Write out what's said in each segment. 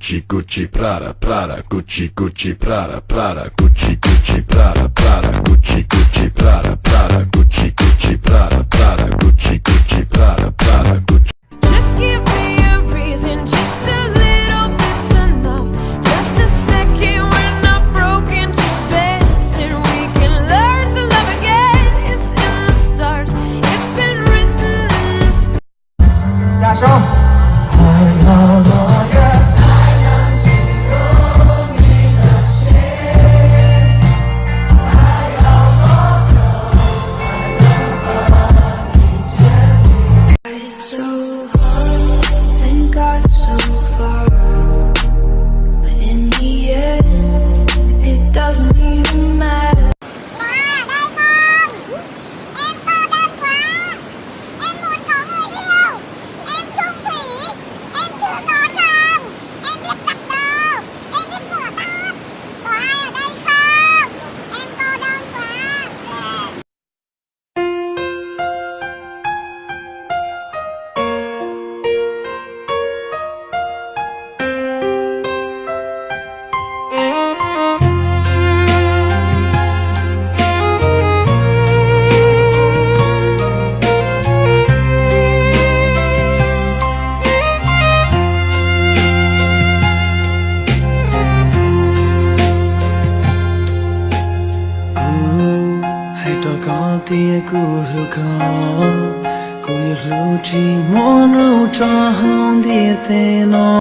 Gucci, Gucci, Prada, Prada, Gucci, Gucci, Prada, Prada, Gucci, Gucci, Prada, Prada, Gucci, Gucci, Prada, Prada, Gucci, Gucci, Prada, Prada, Gucci, Gucci, Prada, Prada, Gucci. Just give me a reason, just a little bit's enough. Just a second, we're not broken, just bends, and we can learn to love again. It's in the stars, it's been written in the sky. Dạ xong. So hard and got so far, but in the end, it doesn't even matter. Tia ku lu ko ku lu chi mo nu cho hong dia te no.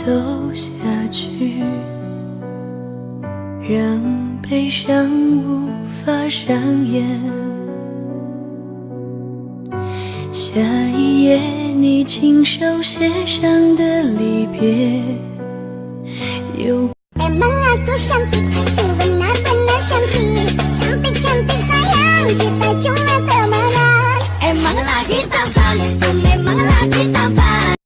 走下去，让悲伤无法上演。下一页你亲手写上的离别，有。Emang aku cantik, itu benar-benar cantik. Cantik-cantik sayang, kita cuma temenan. Emang lagi tampan, memang lagi tampan.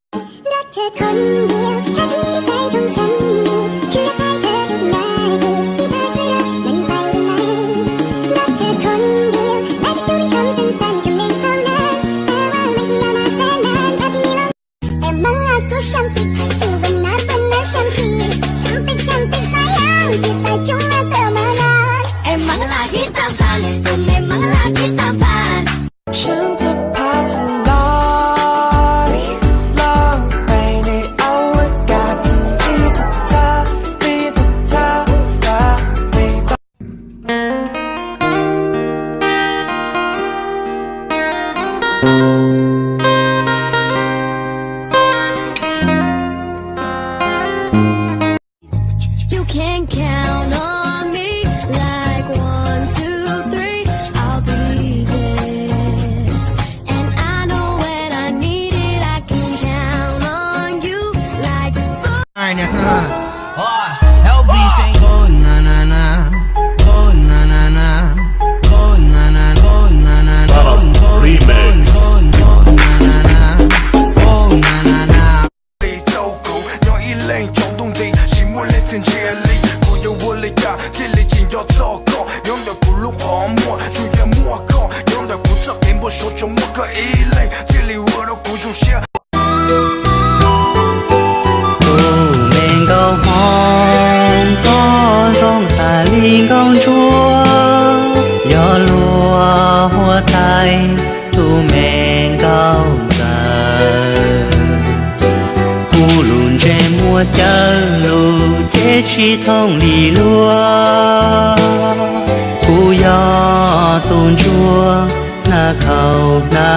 รักเธอคนเดียวแค่ที่ใจของฉันมีคือรักให้เธอทุกนาทีที่เธอช่วยรักมันไปไหนรักเธอคนเดียวและจะพูดเป็นคำสั้นๆก็เลยเท่านั้นแต่ว่าไม่ใช่ยาวนานแสนนานเพราะที่มีลม Emang aku cantik, itu benar-benar cantik. Cantik-cantik sayang, kita cuma temenan. Emang lagi tampan, memang lagi tampan. ฉันจะพาเธอลอยล่องไปในอวกาศที่เธอและไม่ต้อง You can count on me like 1, 2, 3. I'll be there, and I know when I need it, I can count on you like 4. LB's ain't go na na na, go na na na, go na na go na na na, go remix, go na na na, go na na na. 走狗，用一类冲动的心我来听接力，不由我来干，这里紧要糟糕，用的不如荒漠，就越莫高，用的不知并不说就莫个一类，这里我都不用写。mình cầu hồng có rong ta linh công chúa gió lúa hoa thay tu mình cao dần cu lùn che mua chân lù chế chi thông lì lúa cu gió tôn chúa na khâu na